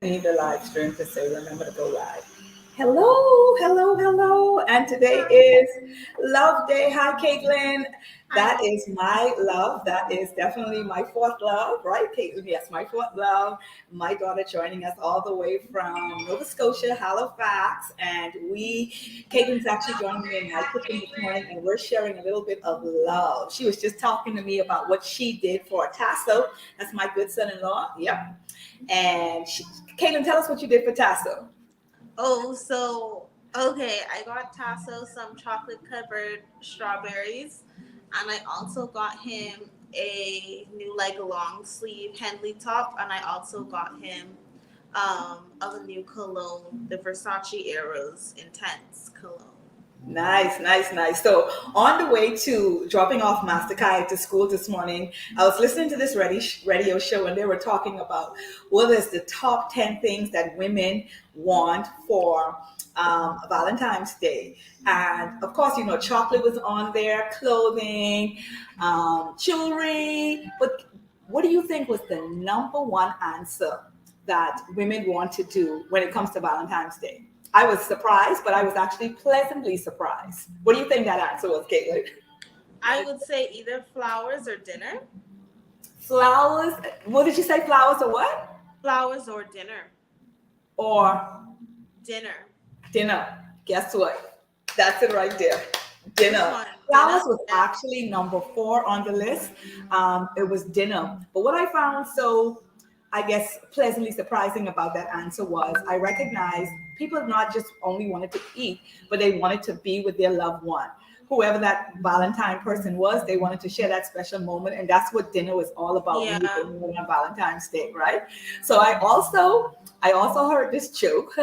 need the live stream to say, remember to go live. Hello, hello, hello. And today is Love Day. Hi, Caitlin. That Hi. is my love. That is definitely my fourth love, right, Caitlin? Yes, my fourth love. My daughter joining us all the way from Nova Scotia, Halifax. And Caitlin's actually joining me in my kitchen this morning, and we're sharing a little bit of love. She was just talking to me about what she did for Tasso. That's my good son in law. Yep. And Caitlin, tell us what you did for Tasso. Okay, I got Tasso some chocolate covered strawberries, and I also got him a new like long sleeve Henley top, and I also got him of a new cologne, the Versace Eros Intense cologne. Nice, nice, nice. So on the way to dropping off Master Kai to school this morning, I was listening to this radio show and they were talking about what is the top 10 things that women want for Valentine's Day. And of course, chocolate was on there, clothing, jewelry. But what do you think was the number one answer that women want to do when it comes to Valentine's Day? I was surprised, but I was actually pleasantly surprised. What do you think that answer was, Caitlin? I would say either flowers or dinner. Flowers. What did you say? Flowers or what? Flowers or dinner. Or Dinner. dinner. Guess what? That's it right there. Which Dinner. one? Flowers Dinner? was Yeah. actually number four on the list. It was dinner. But what I found so, I guess, pleasantly surprising about that answer was I recognized people not just only wanted to eat, but they wanted to be with their loved one. Whoever that Valentine person was, they wanted to share that special moment. And that's what dinner was all about when you're Yeah. going on Valentine's Day, right? So I also heard this joke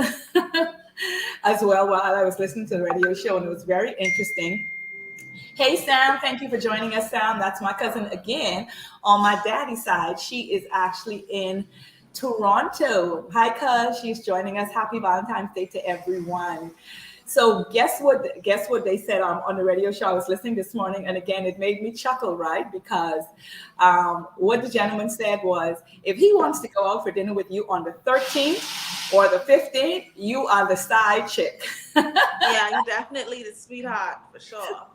as well while I was listening to the radio show, and it was very interesting. Hey, Sam, thank you for joining us, Sam. That's my cousin again. On my daddy's side, she is actually in Toronto. Hi, cuz. She's joining us. Happy Valentine's Day to everyone. So guess what? Guess what they said on the radio show I was listening this morning, and again it made me chuckle, right? Because what the gentleman said was, if he wants to go out for dinner with you on the 13th or the 15th, you are the side chick. Yeah, you definitely the sweetheart for sure.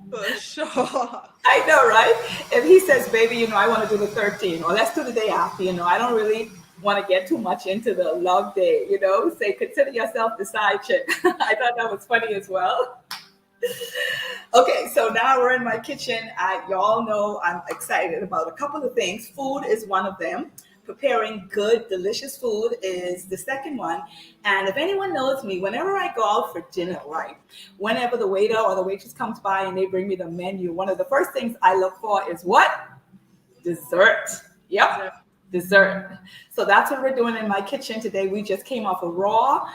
For sure. I know, right? If he says, baby, I want to do the 13, or let's do the day after, I don't really want to get too much into the love day, say, consider yourself the side chick. I thought that was funny as well. Okay, so now we're in my kitchen. Y'all know I'm excited about a couple of things. Food is one of them. Preparing good, delicious food is the second one. And if anyone knows me, whenever I go out for dinner, right, whenever the waiter or the waitress comes by and they bring me the menu, one of the first things I look for is what? Dessert. So, Yep. Dessert. So that's what we're doing in my kitchen today. We just came off a raw.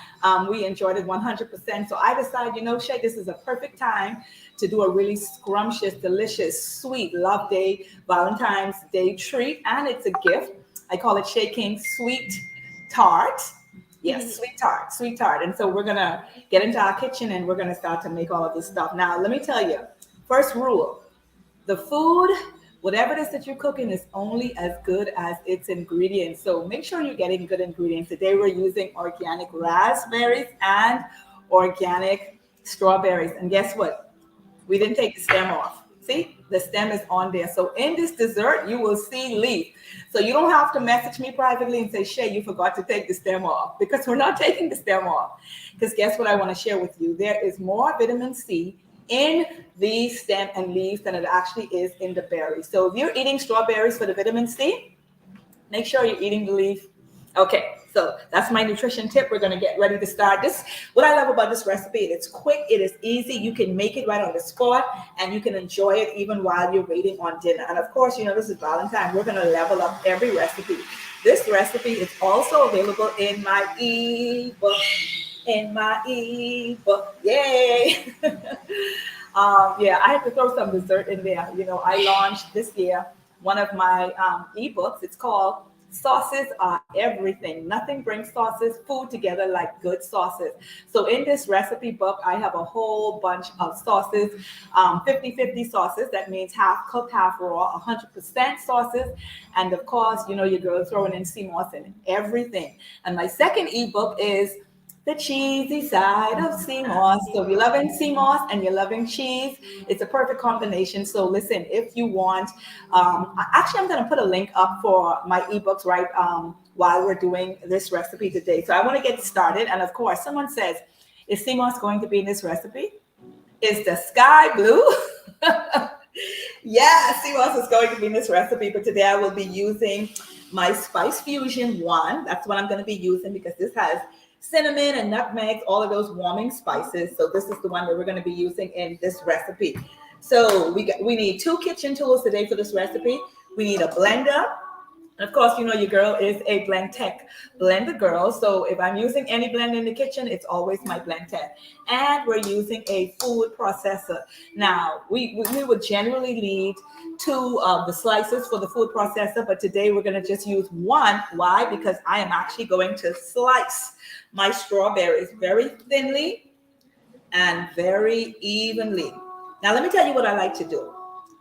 We enjoyed it 100%. So I decided, Shay, this is a perfect time to do a really scrumptious, delicious, sweet love day, Valentine's Day treat. And it's a gift. I call it Shaking Sweet Tart. Yes, sweet tart, sweet tart. And so we're gonna get into our kitchen and we're gonna start to make all of this stuff. Now, let me tell you, first rule: the food, whatever it is that you're cooking, is only as good as its ingredients. So make sure you're getting good ingredients. Today we're using organic raspberries and organic strawberries. And guess what? We didn't take the stem off. See, the stem is on there. So in this dessert, you will see leaf. So you don't have to message me privately and say, Shay, you forgot to take the stem off, because we're not taking the stem off. Because guess what I want to share with you? There is more vitamin C in the stem and leaves than it actually is in the berries. So if you're eating strawberries for the vitamin C, make sure you're eating the leaf. Okay, so that's my nutrition tip. We're going to get ready to start this. What I love about this recipe, it's quick, it is easy. You can make it right on the spot, and you can enjoy it even while you're waiting on dinner. And of course, this is Valentine. We're going to level up every recipe. This recipe is also available in my ebook. In my ebook, yay! Yeah, I had to throw some dessert in there. I launched this year one of my ebooks. It's called Sauces are everything. Nothing brings food together like good sauces. So in this recipe book, I have a whole bunch of sauces, 50-50 sauces. That means half cooked, half raw, 100% sauces. And of course, you know, your girl throwing in sea moss and everything. And my second ebook is the cheesy side of sea moss. So if you're loving sea moss and you're loving cheese, it's a perfect combination. So listen, if you want, actually, I'm going to put a link up for my ebooks right while we're doing this recipe today. So I want to get started. And of course, someone says, is sea moss going to be in this recipe? Is the sky blue? Yeah, sea moss is going to be in this recipe, but today I will be using my Spice Fusion one. That's what I'm going to be using because this has cinnamon and nutmeg, all of those warming spices. So this is the one that we're going to be using in this recipe. So we need 2 kitchen tools today for this recipe. We need a blender. And of course, you know, your girl is a blend tech blender girl. So if I'm using any blender in the kitchen, it's always my blend tech. And we're using a food processor. Now, we would generally need 2 of the slices for the food processor, but today we're going to just use 1. Why? Because I am actually going to slice my strawberries very thinly and very evenly. Now, let me tell you what I like to do.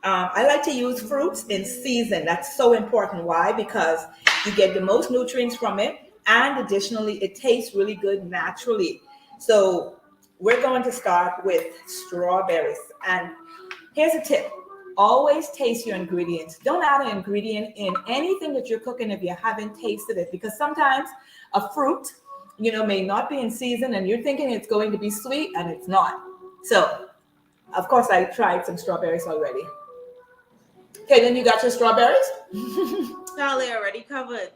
I like to use fruits in season. That's so important. Why? Because you get the most nutrients from it, and additionally, it tastes really good naturally. So we're going to start with strawberries. And here's a tip. Always taste your ingredients. Don't add an ingredient in anything that you're cooking if you haven't tasted it, because sometimes a fruit, you know, may not be in season and you're thinking it's going to be sweet and it's not. So, of course, I tried some strawberries already. Okay, then you got your strawberries. Charlie already covered.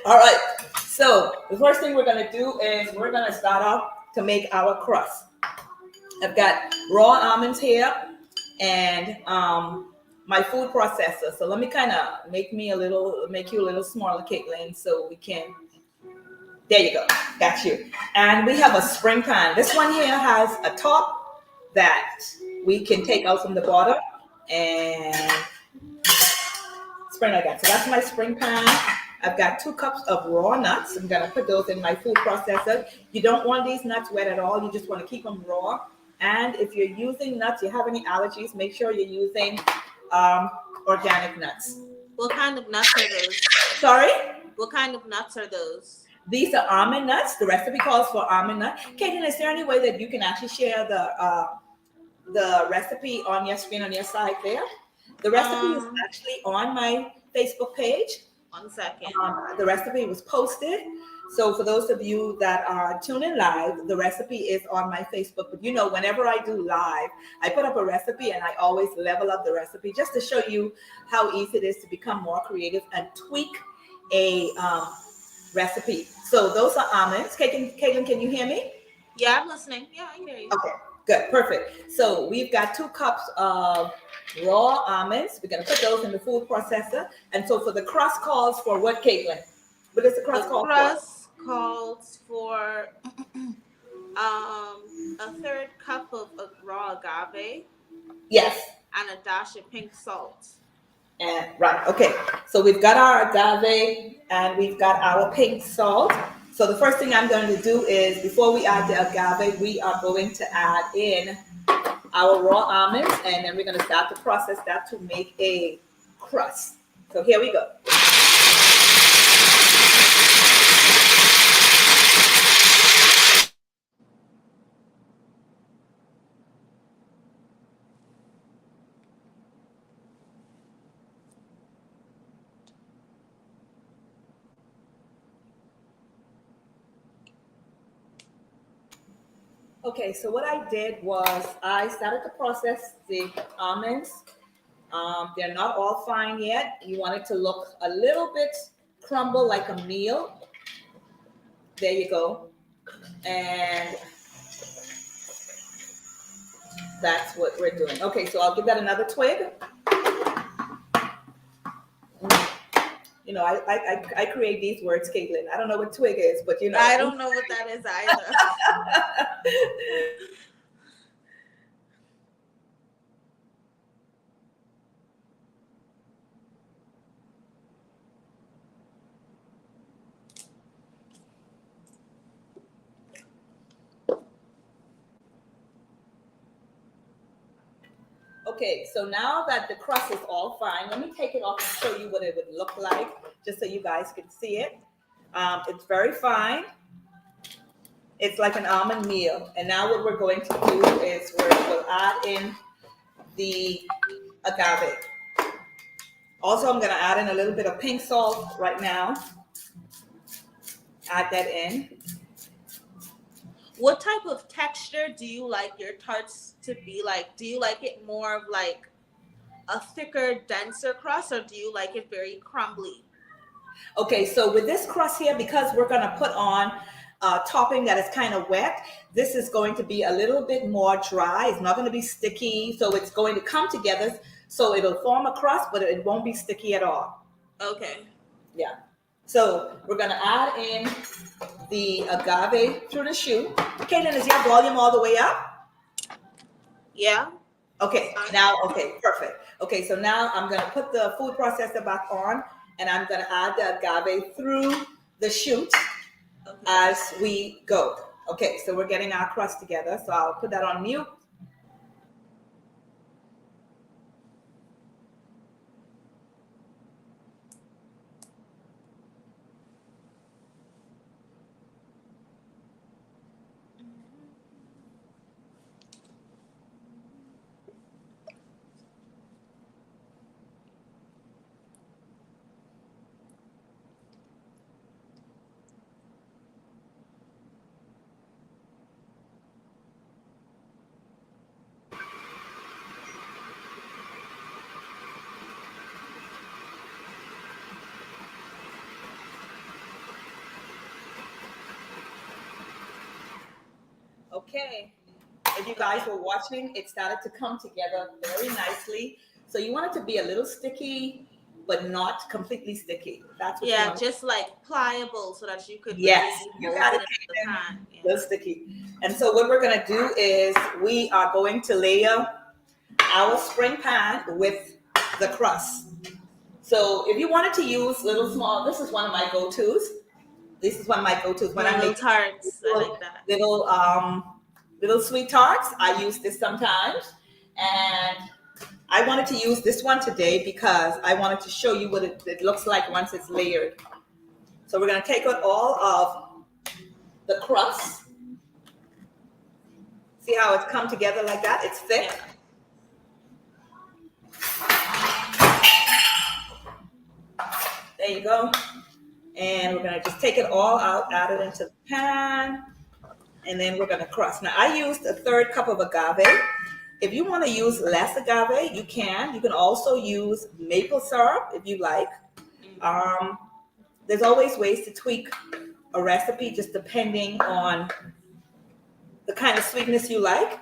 All right. So the first thing we're gonna do is we're gonna start off to make our crust. I've got raw almonds here and my food processor. So let me kind of make you a little smaller, Caitlin, so we can. There you go. Got you. And we have a spring pan. This one here has a top that we can take out from the bottom and spring like that. So that's my spring pan. I've got 2 cups of raw nuts. I'm gonna put those in my food processor. You don't want these nuts wet at all. You just want to keep them raw. And if you're using nuts, you have any allergies, make sure you're using organic nuts. What kind of nuts are those? Sorry? What kind of nuts are those? These are almond nuts. The recipe calls for almond nut. Caitlin, is there any way that you can actually share the recipe on your screen on your side there? The recipe is actually on my Facebook page. 1 second. The recipe was posted. So for those of you that are tuning live, the recipe is on my Facebook. But you know, whenever I do live, I put up a recipe and I always level up the recipe just to show you how easy it is to become more creative and tweak a recipe. So those are almonds. Caitlin, can you hear me? Yeah, I'm listening. Yeah, I hear you. Okay, good, perfect. So we've got 2 cups of raw almonds. We're gonna put those in the food processor. And so for the crust calls for what, Caitlin? What does the crust call for? The crust calls for a 3rd cup of raw agave. Yes. And a dash of pink salt. And right, okay. So we've got our agave and we've got our pink salt. So the first thing I'm going to do is, before we add the agave, we are going to add in our raw almonds, and then we're going to start to process that to make a crust. So here we go. Okay, so what I did was I started to process the almonds. They're not all fine yet. You want it to look a little bit crumble like a meal. There you go. And that's what we're doing. Okay, so I'll give that another twig. You know, I create these words, Caitlin. I don't know what twig is, but you know. I don't know what that is either. Okay, so now that the crust is all fine, let me take it off and show you what it would look like, just so you guys can see it. It's very fine. It's like an almond meal. And now what we're going to do is we'll add in the agave. Also, I'm going to add in a little bit of pink salt right now. Add that in. What type of texture do you like your tarts to be like? Do you like it more of like a thicker, denser crust, or do you like it very crumbly? Okay, so with this crust here, because we're going to put on topping that is kind of wet, this is going to be a little bit more dry. It's not going to be sticky, so it's going to come together, so it'll form a crust, but it won't be sticky at all. Okay. Yeah. So we're going to add in the agave through the shoe. Caitlin, is your volume all the way up? Yeah. Okay, now, okay, perfect. Okay, so now I'm going to put the food processor back on, and I'm going to add the agave through the chute as we go. Okay, so we're getting our crust together. So I'll put that on mute. Okay, if you guys were watching, it started to come together very nicely. So you want it to be a little sticky, but not completely sticky. That's what you want. Just like pliable so that you could yes, you got it, yeah. little sticky. And so what we're gonna do is we are going to layer our spring pan with the crust. So if you wanted to use little small, this is one of my go-tos. This is one of my go-tos when I'm making tarts. I like that. Little sweet tarts. I use this sometimes, and I wanted to use this one today because I wanted to show you what it looks like once it's layered. So we're going to take out all of the crust. See how it's come together like that? It's thick. There you go. And we're going to just take it all out, add it into the pan, and then we're going to crust. Now, I used a 1/3 cup of agave. If you want to use less agave, you can. You can also use maple syrup if you like. There's always ways to tweak a recipe just depending on the kind of sweetness you like.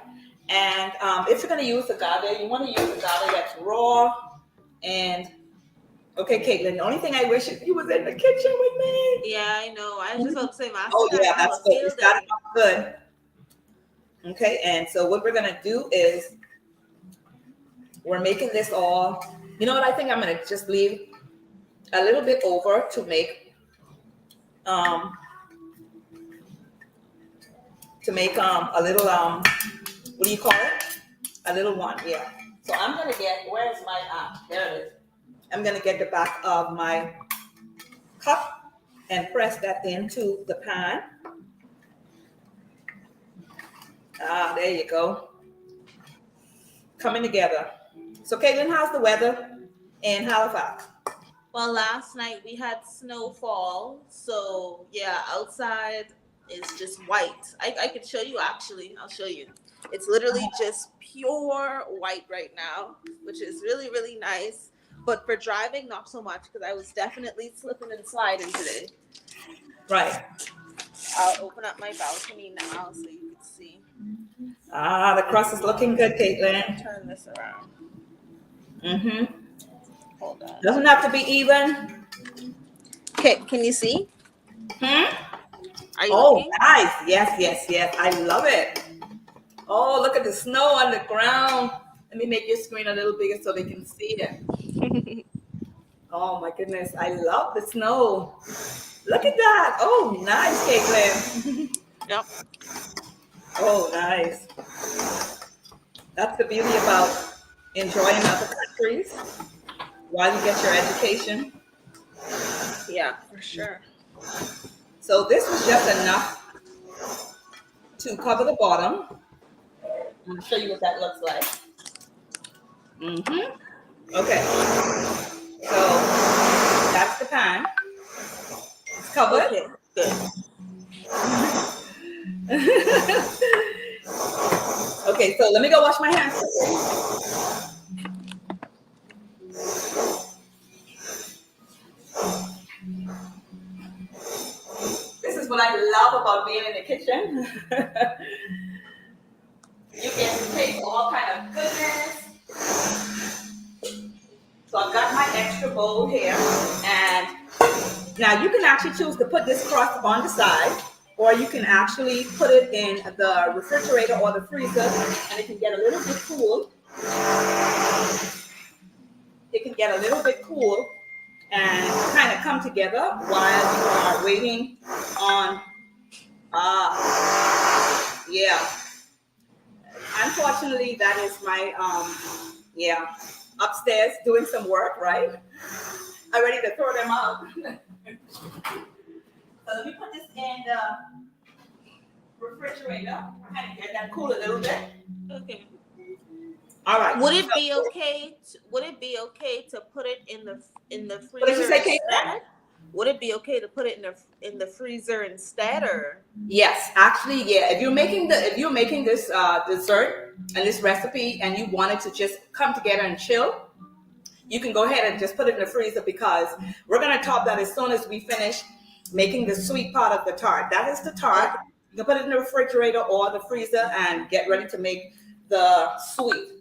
And if you're going to use agave, you want to use agave that's raw. And okay, Caitlin, the only thing I wish is you was in the kitchen with me. Yeah, I know. I was just about to say, Master. Oh, yeah, that's good. You started off good. Okay, and so what we're going to do is we're making this all. You know what? I think I'm going to just leave a little bit over to make a little what do you call it? A little one, yeah. So I'm going to get, where's my there it is. I'm going to get the back of my cup and press that into the pan. There you go. Coming together. So, Caitlin, how's the weather in Halifax? Well, last night we had snowfall. So, yeah, outside is just white. I could show you, actually. I'll show you. It's literally just pure white right now, which is really, really nice. But for driving, not so much, because I was definitely slipping and sliding today. Right. I'll open up my balcony now so you can see. The crust is looking good, Caitlin. Turn this around. Mm-hmm. Hold on. Doesn't have to be even. Okay, can you see? Are you looking? Nice. Yes. I love it. Oh, look at the snow on the ground. Let me make your screen a little bigger so they can see it. Oh my goodness, I love the snow. Look at that. Oh, nice, Caitlin. Yep. Oh, nice. That's the beauty about enjoy in other countries while you get your education. Yeah, for sure. So this was just enough to cover the bottom. I'm going to show you what that looks like. Okay, so that's the pan. It's covered. Okay, good. Okay, so let me go wash my hands. This is what I love about being in the kitchen. You can taste all kind of goodness. So I've got my extra bowl here, and now you can actually choose to put this crust on the side, or you can actually put it in the refrigerator or the freezer, and it can get a little bit cool. It can get a little bit cool and kind of come together while you are waiting on, yeah. Unfortunately, that is my, upstairs doing some work, right? I'm ready to throw them out. So let me put this in the refrigerator and get that cool a little bit. Okay. All right. Would it be okay? Would it be okay to put it in the freezer? What did you say, Kate? Would it be okay to put it in the freezer instead, or? Yes, actually, yeah. If you're making this dessert and this recipe, and you want it to just come together and chill, you can go ahead and just put it in the freezer, because we're gonna top that as soon as we finish making the sweet part of the tart. That is the tart. You can put it in the refrigerator or the freezer and get ready to make the sweet.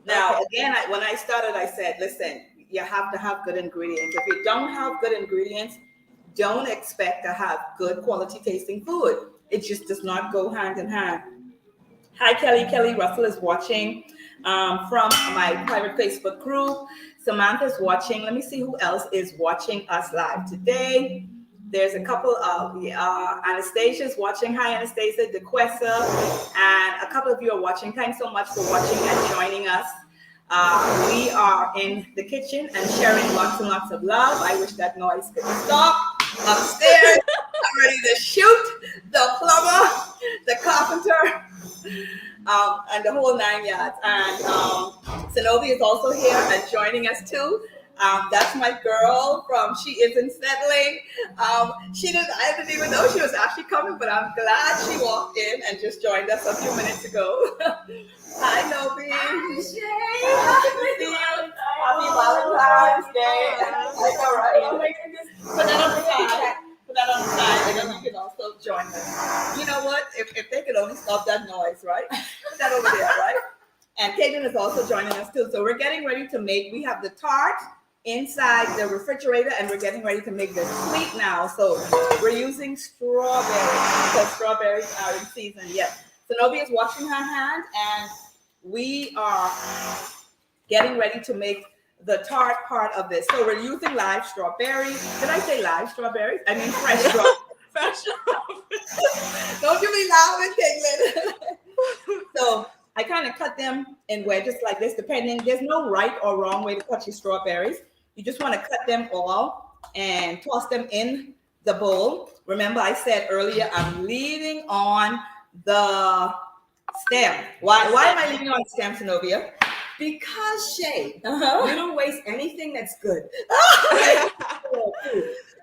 Now, again, when I started, I said, listen, you have to have good ingredients. If you don't have good ingredients, don't expect to have good quality tasting food. It just does not go hand in hand. Hi, Kelly. Kelly Russell is watching from my private Facebook group. Samantha's watching. Let me see who else is watching us live today. There's a couple of Anastasia's watching. Hi, Anastasia, DeQuessa, and a couple of you are watching. Thanks so much for watching and joining us. We are in the kitchen and sharing lots and lots of love. I wish that noise could stop. Upstairs, I'm ready to shoot the plumber, the carpenter, and the whole 9 yards. And Zenobia is also here and joining us too. That's my girl from She Isn't Settling. I didn't even know she was actually coming, but I'm glad she walked in and just joined us a few minutes ago. Hi, Nobi. Happy Valentine's Day. That's all right. Put that on the side. Put that on the side, and then you can also join us. You know what? If they could only stop that noise, right? Put that over there, right? And Caitlin is also joining us too. So we're getting ready to make, we have the tart inside the refrigerator, and we're getting ready to make the sweet now. So we're using strawberries, because strawberries are in season. Yes. Zenobia is washing her hand, and we are getting ready to make the tart part of this. So we're using live strawberries. Did I say live strawberries? I mean fresh strawberries. Fresh strawberries. Don't you be laughing, Caitlin. So I kind of cut them in wedges like this, depending. There's no right or wrong way to cut your strawberries. You just want to cut them all and toss them in the bowl. Remember, I said earlier, I'm leaving on the stem. Why am I leaving on the stem, Zenobia? Because, Shay, you don't waste anything that's good.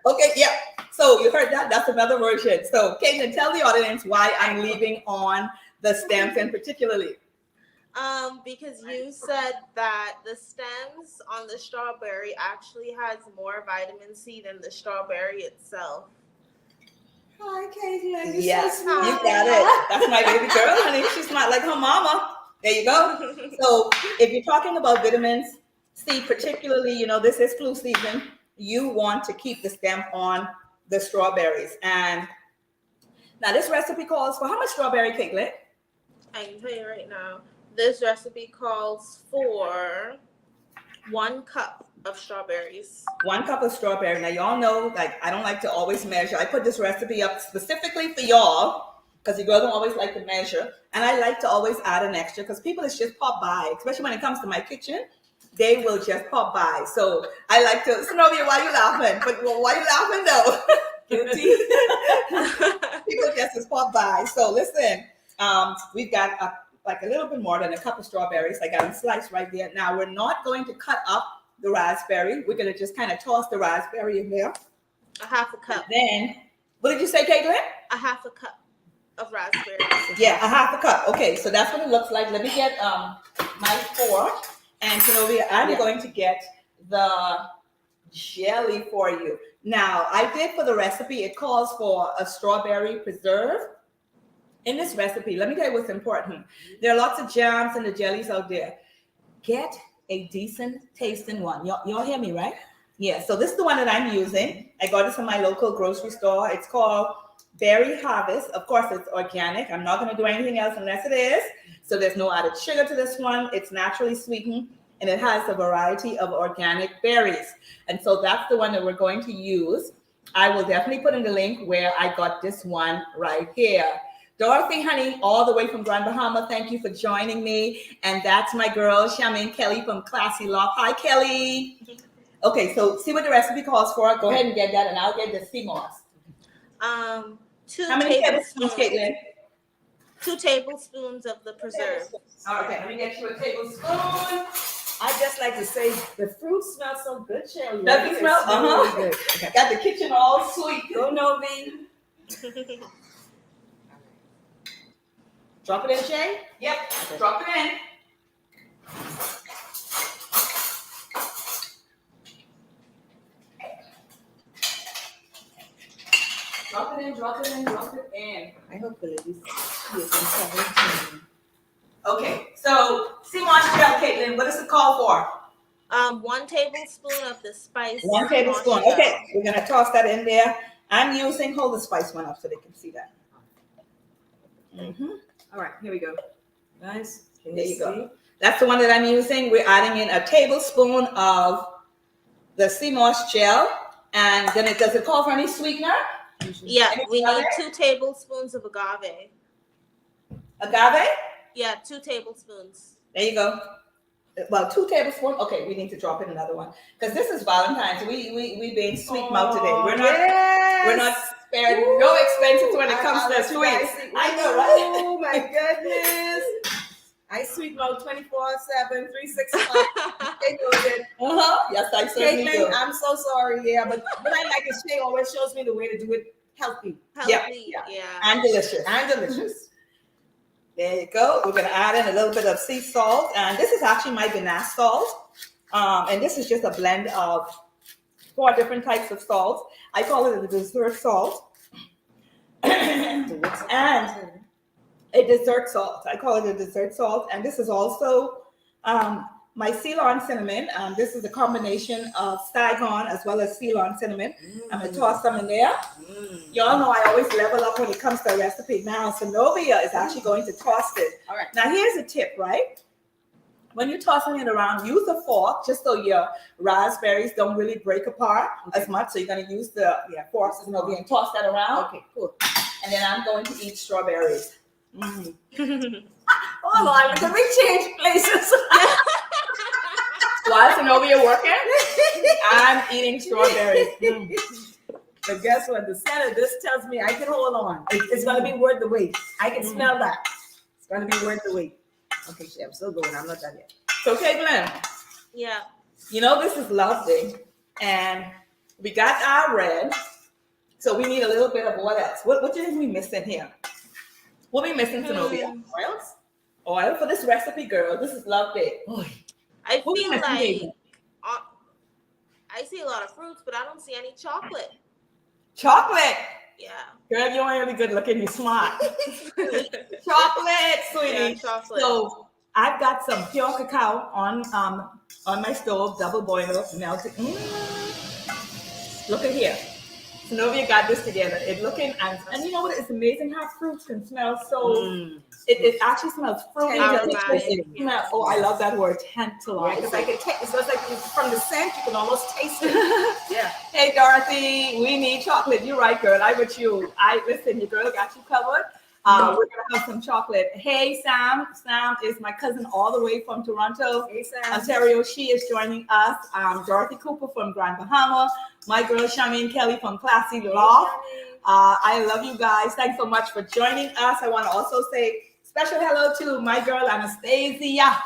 Okay, yeah. So you heard that. That's another version. So, Caitlin, tell the audience why I'm leaving on the stems, and particularly. Because you said that the stems on the strawberry actually has more vitamin C than the strawberry itself. Hi, Caitlin. Yes, you got it. That's my baby girl, honey. She's not like her mama. There you go. So if you're talking about vitamins C, particularly, this is flu season, you want to keep the stem on the strawberries. And now this recipe calls for how much strawberry, Caitlin? I can tell you right now. This recipe calls for 1 cup of strawberries. 1 cup of strawberry. Now, y'all know, I don't like to always measure. I put this recipe up specifically for y'all because the girl don't always like to measure. And I like to always add an extra because people is just pop by, especially when it comes to my kitchen. They will just pop by. So I like to, Zenobia, why you laughing? But why you laughing though? Guilty. People just pop by. So listen, we've got a little bit more than a cup of strawberries. I got them sliced right there. Now we're not going to cut up the raspberry. We're going to just kind of toss the raspberry in there. A half a cup. And then, what did you say, Caitlin? A half a cup of raspberries. Yeah, a half a cup. Okay, so that's what it looks like. Let me get my fork. And Zenobia, I'm going to get the jelly for you. Now, I did for the recipe, it calls for a strawberry preserve. In this recipe, let me tell you what's important. There are lots of jams and the jellies out there. Get a decent tasting one. Y'all hear me, right? Yeah, so this is the one that I'm using. I got this from my local grocery store. It's called Berry Harvest. Of course, it's organic. I'm not going to do anything else unless it is. So there's no added sugar to this one. It's naturally sweetened, and it has a variety of organic berries. And so that's the one that we're going to use. I will definitely put in the link where I got this one right here. Dorothy, honey, all the way from Grand Bahama, thank you for joining me. And that's my girl, Charmaine Kelly from Classy Love. Hi, Kelly. Okay, so see what the recipe calls for. Go ahead and get that, and I'll get the sea moss. How many tablespoons, Caitlin? 2 tablespoons of the preserve. Okay, let me get you a tablespoon. I just like to say the fruit smells so good, Shelly. Does it smell? Really good. Okay. Got the kitchen all sweet. Go Novi. Drop it in, Shay? Yep, okay. Drop it in. Drop it in, drop it in, drop it in. I hope that it is here. Okay, so sea moss gel, Caitlin, what does it call for? 1 tablespoon of the spice. 1 tablespoon. Okay, we're gonna toss that in there. I'm using, hold the spice one up so they can see that. All right, here we go. Guys, there you go. That's the one that I'm using. We're adding in a tablespoon of the sea moss gel, and then does it call for any sweetener? Yeah, we need 2 tablespoons of agave. Agave? Yeah, 2 tablespoons. There you go. Well, 2 tablespoons. Okay, we need to drop in another one because this is Valentine's. We being sweet mouth today. We're not spared no expenses when it comes to sweets. I know, right? Oh my goodness. I sweet mouth 24/7, 365. Yes, I certainly do. Caitlin, I'm so sorry. Yeah, but what I like is Shay always shows me the way to do it healthy. Healthy, yeah. And delicious. There you go. We're going to add in a little bit of sea salt. And this is actually my ganache salt. And this is just a blend of 4 different types of salts. I call it a dessert salt. And a dessert salt. I call it a dessert salt. And this is also my Ceylon cinnamon. This is a combination of Saigon as well as Ceylon cinnamon. I'm going to toss some in there. Y'all know I always level up when it comes to a recipe. Now, Zenobia is actually going to toss it. All right. Now, here's a tip, right? When you're tossing it around, use a fork just so your raspberries don't really break apart as much. So you're going to use the fork, Zenobia, and toss that around. Okay, cool. And then I'm going to eat strawberries. Hold on, can we change places? While Zenobia working, I'm eating strawberries. But guess what? The scent of this tells me I can hold on. It's going to be worth the wait. I can smell that. It's going to be worth the wait. Okay, I'm still going. I'm not done yet. So, Caitlin. Yeah. You know, this is lovely. And we got our red. So we need a little bit of what else? What did we missing here? What are we missing, Zenobia? Oil for this recipe, girl. This is lovely. I feel like I see a lot of fruits, but I don't see any chocolate. Chocolate? Yeah. Girl, you ain't really good looking. You're smart. Chocolate, sweetie. Yeah, chocolate. So I've got some pure cacao on my stove, double boiler, melted. Look at here. Zenobia got this together. It's looking, and you know what? It's amazing how fruits can smell so. It actually smells fruity. Oh, I love that word, tantalizing. Because I can taste. It smells like from the scent, you can almost taste it. Yeah. Hey, Dorothy, we need chocolate. You're right, girl. I with you. Listen, your girl got you covered. We're gonna have some chocolate. Hey, Sam. Sam is my cousin all the way from Toronto, Hey, Sam. Ontario. She is joining us. Dorothy Cooper from Grand Bahama. My girl Charmaine Kelly from Classy Loft. I love you guys. Thanks so much for joining us. I want to also say special hello to my girl Anastasia,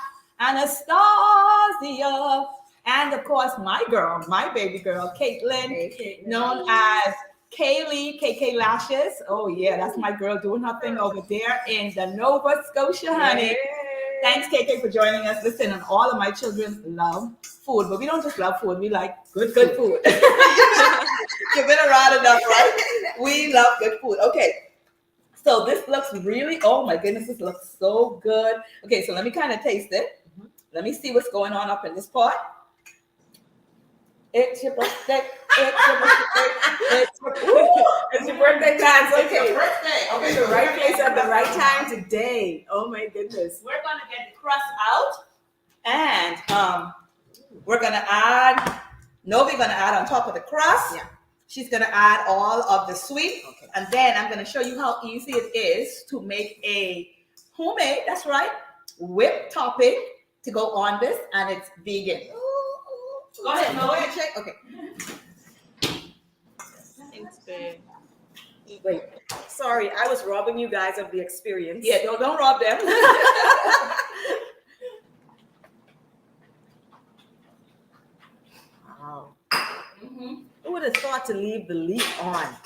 and of course my girl, my baby girl Caitlin, known as Kaylee, KK Lashes. Oh yeah, that's my girl doing her thing over there in the Nova Scotia, honey. Thanks, KK, for joining us. Listen, and all of my children love food, but we don't just love food. We like good food. You've been around enough, right? We love good food. Okay, so this looks really, oh my goodness, this looks so good. Okay, so let me kind of taste it. Let me see what's going on up in this pot. It's your birthday. It's your birthday. It's your birthday time. It's your birthday. Okay, the right place at the right time today. Oh my goodness. We're gonna get the crust out, and we're gonna add. Novi's gonna add on top of the crust. Yeah. She's gonna add all of the sweet, and then I'm gonna show you how easy it is to make a homemade. That's right, whipped topping to go on this, and it's vegan. Go ahead, no way, check. Okay. Thanks, babe. Wait, sorry, I was robbing you guys of the experience. Yeah, don't rob them. Wow. Who would have thought to leave the leaf on?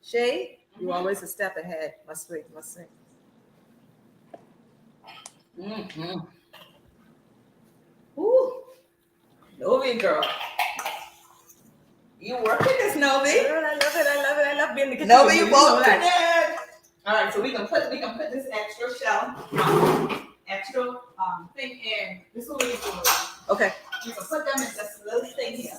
Shay, you always a step ahead. Must wait, must wait. Ooh, Novi girl. You working this, Novi? I love it. I love being the kitchen. Novi, you working it. All right, so we can put this extra shell, extra thing in. This is what we do. Okay. You can put them in just a little thing here.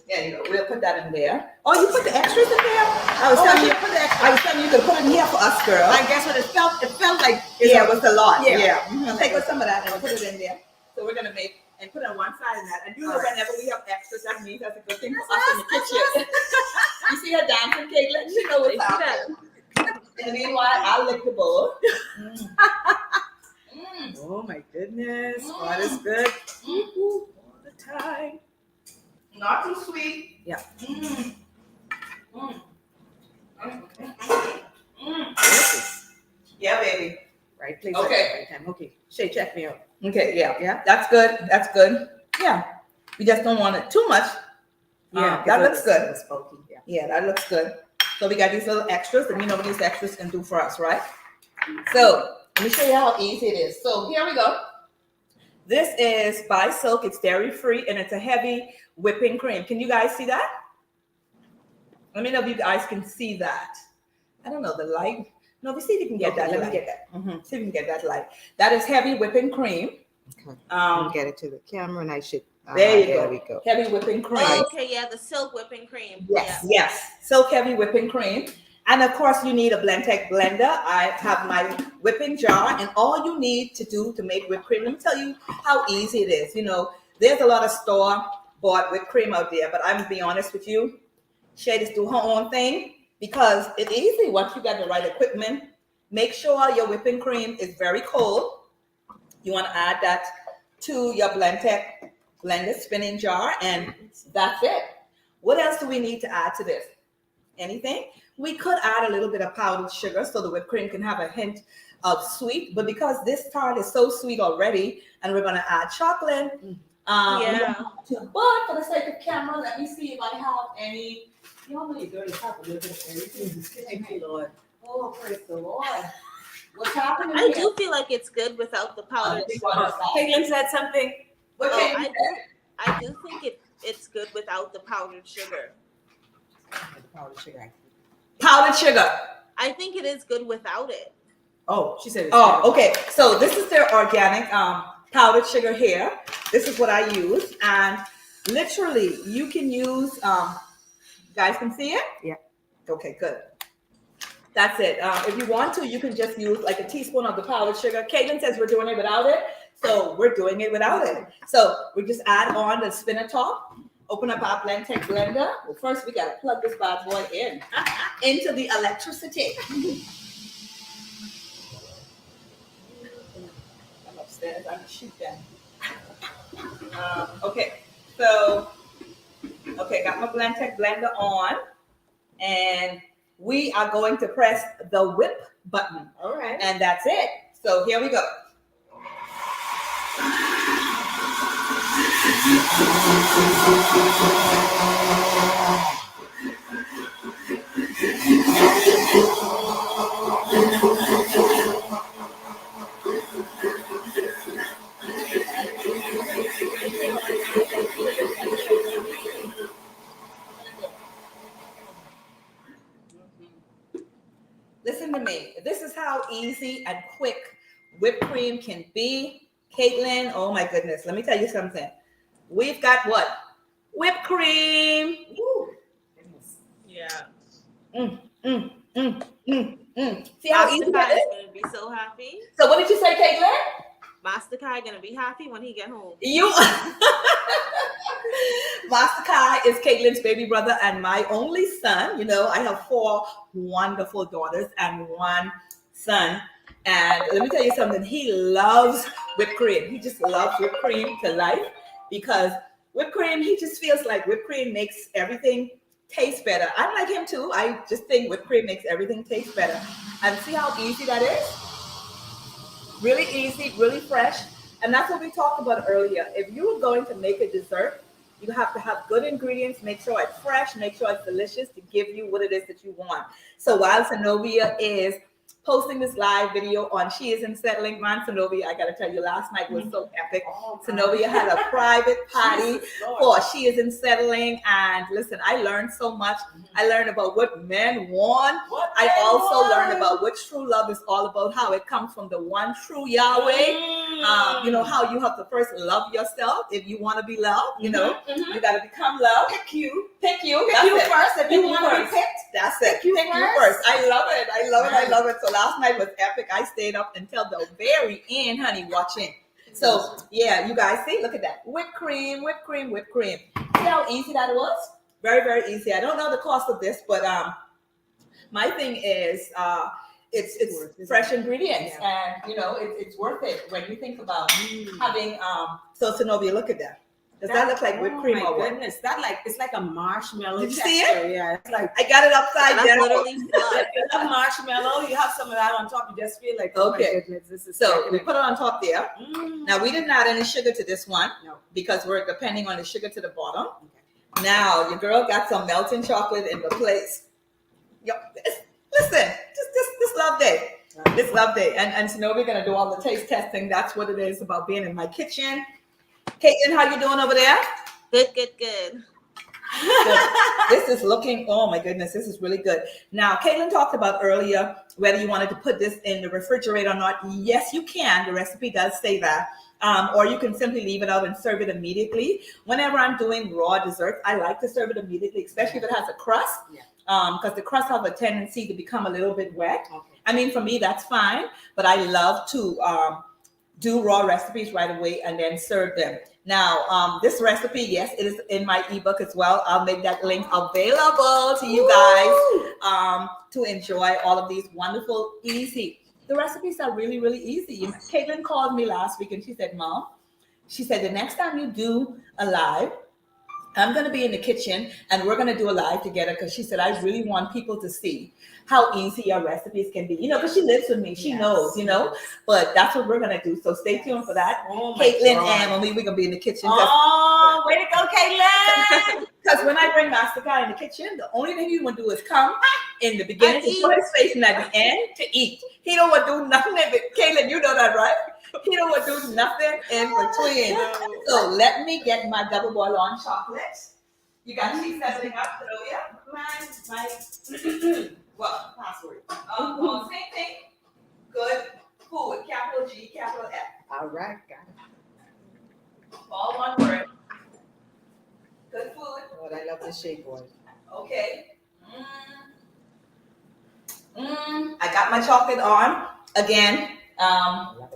Yeah, you go. We'll put that in there. Oh, you put the extras in there? I was telling you to put the extras. I was telling you to put it in here for us, girl. I guess what it felt like. Yeah, it was a lot. Yeah. Take some of that and put it in there. So we're gonna make and put it on one side of that. And you know, whenever we have extras, that means that's a good thing for us in the kitchen. You see her dancing, Caitlin? She know what's happening. In the meanwhile, I'll lick the bowl. Oh my goodness, God is good all the time. Not too sweet. Yeah. Yeah, baby. Right place. Okay. At the right time. Okay. Shay, check me out. Okay, yeah. Yeah. That's good. That's good. Yeah. We just don't want it too much. That looks good. It's bulky. Yeah. Yeah, that looks good. So we got these little extras, and you know what these extras can do for us, right? So let me show you how easy it is. So here we go. This is by Silk. It's dairy-free, and it's a heavy whipping cream. Can you guys see that? Let me know if you guys can see that. I don't know, the light. No, we see if you can get that. Let me get that. See if you can get that light. That is heavy whipping cream. Okay. I'll get it to the camera, and I should. There we go. Heavy whipping cream. Oh, okay, yeah, the silk whipping cream. Yes. Silk heavy whipping cream. And of course, you need a Blendtec blender. I have my whipping jar, and all you need to do to make whipped cream, let me tell you how easy it is. You know, there's a lot of store-bought whipped cream out there, but I'm gonna be honest with you, Shay just do her own thing because it's easy once you got the right equipment. Make sure your whipping cream is very cold. You want to add that to your Blendtec blender spinning jar, and that's it. What else do we need to add to this? Anything? We could add a little bit of powdered sugar so the whipped cream can have a hint of sweet, but because this tart is so sweet already, and we're going to add chocolate. But for the sake of camera, let me see if I have any. You know, you girls have a little bit of everything. Thank you, Lord. Oh, praise the Lord. What's happening? I do feel like it's good without the powdered sugar. Caitlin said something. I do think it's good without the powdered sugar. Powdered sugar. Powdered sugar. I think it is good without it. Oh, she said. Oh, okay. So this is their organic powdered sugar here. This is what I use, and literally you can use. You guys can see it? Yeah. Okay, good. That's it. If you want to, you can just use like a teaspoon of the powdered sugar. Caitlin says we're doing it without it, so we're doing it without it. So we just add on the spinner top, open up our Blendtec blender. Well, first we gotta plug this bad boy in into the electricity. I'm upstairs. I'm gonna shoot them. Okay, so got my Blendtec blender on, and we are going to press the whip button. All right. And that's it. So here we go. Listen to me. This is how easy and quick whipped cream can be. Caitlin, oh my goodness. Let me tell you something. We've got what? Whipped cream. Woo. Yeah. See how easy that is? Gonna be so happy. So what did you say, Caitlin? Master Kai gonna be happy when he get home. You Master Kai is Caitlin's baby brother and my only son. You know, I have 4 wonderful daughters and 1 son. And let me tell you something, he loves whipped cream. He just loves whipped cream to life because whipped cream, he just feels like whipped cream makes everything taste better. I'm like him too. I just think whipped cream makes everything taste better. And see how easy that is? Really easy, really fresh. And that's what we talked about earlier. If you are going to make a dessert, you have to have good ingredients, make sure it's fresh, make sure it's delicious to give you what it is that you want. So while Zenobia is posting this live video on She Is in Settling, man, Zenobia, I got to tell you, last night was so epic. Zenobia had a private party for She Is in Settling. And listen, I learned so much. I learned about what men want. I also learned about what true love is all about, how it comes from the one true Yahweh. You know, how you have to first love yourself if you want to be loved. You know, you got to become love. Pick you. That's you it. first. If you want to be picked, that's it. Pick you first. I love it. I love it. I love it. So last night was epic. I stayed up until the very end, honey, watching. So yeah, you guys see, look at that. Whipped cream, whipped cream, whipped cream. See how easy that was? Very, very easy. I don't know the cost of this, but my thing is it's fresh ingredients, and you know it's worth it when you think about having so Zenobia, look at that. Does that look like whipped cream? Oh my goodness, it's like a marshmallow. Did you texture. see it? Yeah, it's like I got it upside That's down. literally blood. a marshmallow. You have some of that on top. You just feel like, oh my goodness, this is So we put it on top there. Now we didn't add any sugar to this one because we're depending on the sugar to the bottom. Okay. Now your girl got some melting chocolate in the place. Yep. Listen, this love day. This love day. And so now we're gonna do all the taste testing. That's what it is about being in my kitchen. Caitlin, how you doing over there? Good. Good. This is looking, oh my goodness, this is really good. Now, Caitlin talked about earlier whether you wanted to put this in the refrigerator or not. Yes, you can. The recipe does say that. Or you can simply leave it out and serve it immediately. Whenever I'm doing raw desserts, I like to serve it immediately, especially if it has a crust. Because the crust have a tendency to become a little bit wet. Okay. I mean, for me, that's fine. But I love to do raw recipes right away and then serve them. Now, this recipe, yes, it is in my ebook as well. I'll make that link available to you guys to enjoy all of these wonderful, easy. The recipes are really, really easy. Caitlin called me last week and she said, Mom, she said, the next time you do a live, I'm going to be in the kitchen and we're going to do a live together because she said, I really want people to see how easy your recipes can be. You know, because she lives with me. She knows, you know, but that's what we're going to do. So stay tuned for that. Caitlin and me, we're going to be in the kitchen. Oh, way to go, Caitlin. Because when I bring Master Guy in the kitchen, the only thing he want to do is come in the beginning to put his face and at the end to eat. He don't want to do nothing. Caitlin, you know that, right? He don't want to do nothing in between. So let me get my double boil on chocolate. You got she's settling up, Sylvia? My what password? Same thing. Good food. Capital G, capital F. All right, got it. All one word. Good food. Oh, I love the shake boy. Okay. I got my chocolate on again.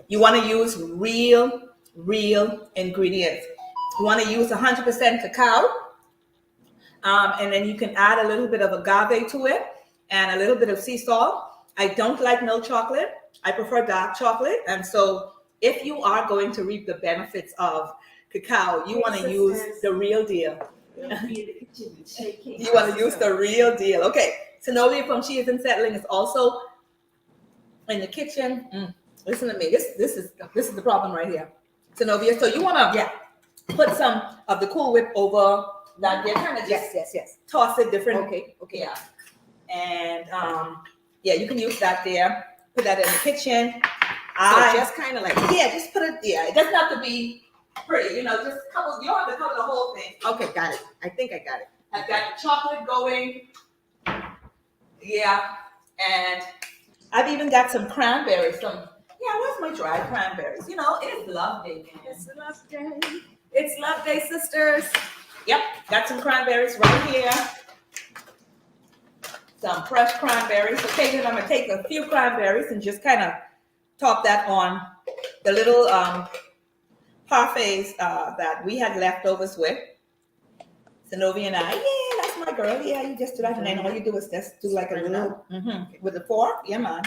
You want to use real ingredients. You want to use 100% cacao. And then you can add a little bit of agave to it and a little bit of sea salt. I don't like milk chocolate. I prefer dark chocolate. And so if you are going to reap the benefits of cacao, you want to use the real deal. You want to use the real deal. Okay. Zenobia from She Isn't Settling is also in the kitchen. Listen to me. This is the problem right here. Zenobia. So you want to put some of the Cool Whip over that. They're kind of just yes. Toss it different. Okay. Yeah. And you can use that there. Put that in the kitchen. So just kind of like just put it. Yeah, it doesn't have to be pretty. You know, just couple. You don't have to cover the whole thing. Okay, got it. I think I got it. I've got the chocolate going. Yeah, and I've even got some cranberries. Where's my dried cranberries? You know, it's love day, man. It's love day. It's love day, sisters. Yep, got some cranberries right here. Some fresh cranberries. Okay, then I'm gonna take a few cranberries and just kind of top that on the little parfaits that we had leftovers with. Zenobia and I. Yeah, that's my girl. Yeah, you just do that, and then all you do is just do like a little with the fork. Yeah, man.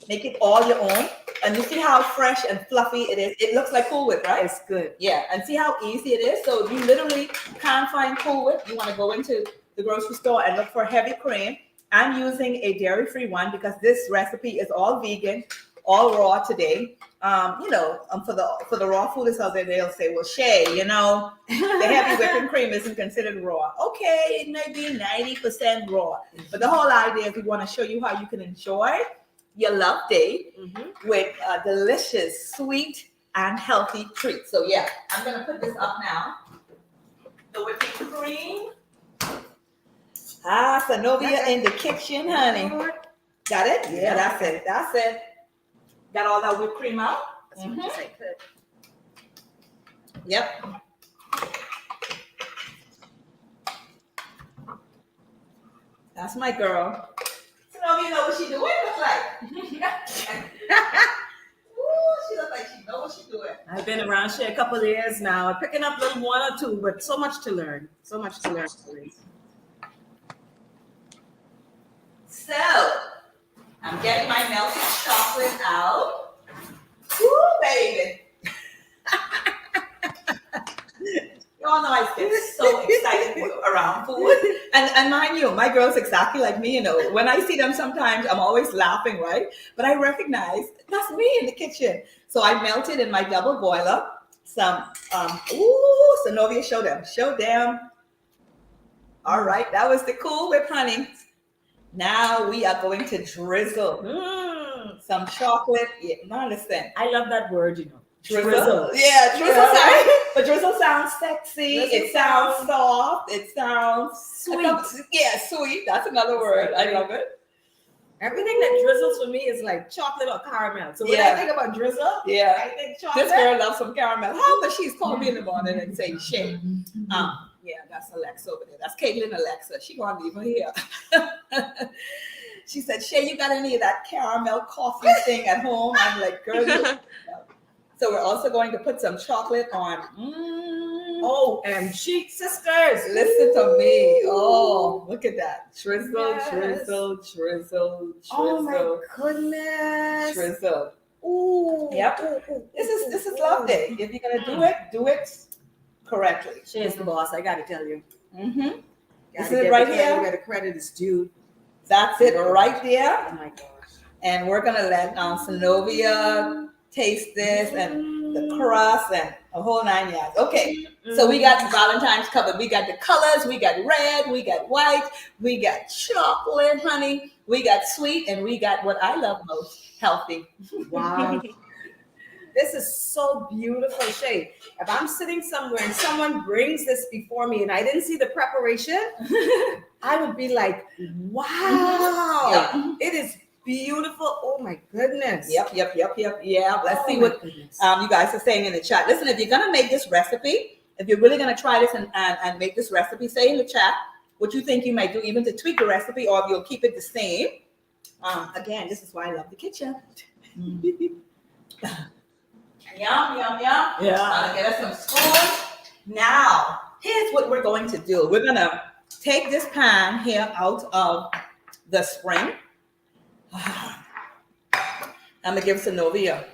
Make it all your own, and you see how fresh and fluffy it is. It looks like Cool Whip, right? It's good. Yeah, and see how easy it is. So if you literally can't find Cool Whip, you want to go into the grocery store and look for heavy cream. I'm using a dairy-free one because this recipe is all vegan, all raw today. For the raw fooders out there, they'll say, well, Shay, you know, the heavy whipping cream isn't considered raw. Okay, it may be 90% raw. But the whole idea is we want to show you how you can enjoy your love day with a delicious, sweet, and healthy treat. So yeah, I'm going to put this up now. The whipping cream. Zenobia in the kitchen, honey. Got it? Yeah, that's it. Got all that whipped cream out? As much as I could. Yep. That's my girl. Zenobia know what she doing. Look like. Ooh, she looks like she knows what she's doing. I've been around here a couple of years now. I'm picking up little one or two, but so much to learn. So much to learn. So, I'm getting my melted chocolate out. Woo, baby. Y'all know I get so excited around food. And mind you, my girl's exactly like me, you know. When I see them sometimes, I'm always laughing, right? But I recognize that's me in the kitchen. So I melted in my double boiler some, Zenobia, show them. All right, that was the Cool Whip, honey. Now we are going to drizzle some chocolate. Yeah, now listen. I love that word, you know. Drizzle. Yeah, drizzle. But drizzle sounds sexy. It sounds soft. It sounds sweet. Sweet. That's another word. I love it. Everything that drizzles for me is like chocolate or caramel. So when I think about drizzle, I think chocolate. This girl loves some caramel. How about she's called me in the morning and say, Shay. Yeah, that's Alexa over there. That's Caitlin Alexa. She won't leave her here. She said, Shay, you got any of that caramel coffee thing at home? I'm like, girl, So we're also going to put some chocolate on. OMG, sisters. Listen to me. Oh, look at that. Drizzle. Oh my goodness. Drizzle. Ooh. Yep. This is love day. If you're gonna do it correctly. She is the boss, I gotta tell you. This is it right here. Where the credit is due. That's it right there. Oh my gosh. And we're gonna let Zenobia taste this and the crust and a whole 9 yards. Okay, so we got Valentine's covered. We got the colors, we got red, we got white, we got chocolate, honey, we got sweet, and we got what I love most, healthy. Wow. This is so beautiful, Shay. If I'm sitting somewhere and someone brings this before me and I didn't see the preparation, I would be like, wow, it is beautiful. Oh my goodness. Yep. Yeah. Let's see what you guys are saying in the chat. Listen, if you're going to make this recipe, if you're really going to try this and make this recipe, say in the chat what you think you might do, even to tweak the recipe, or if you'll keep it the same. Again, this is why I love the kitchen. Yum. Yeah. Get us some spoons. Now, here's what we're going to do. We're going to take this pan here out of the spring. I'm gonna give Synovia.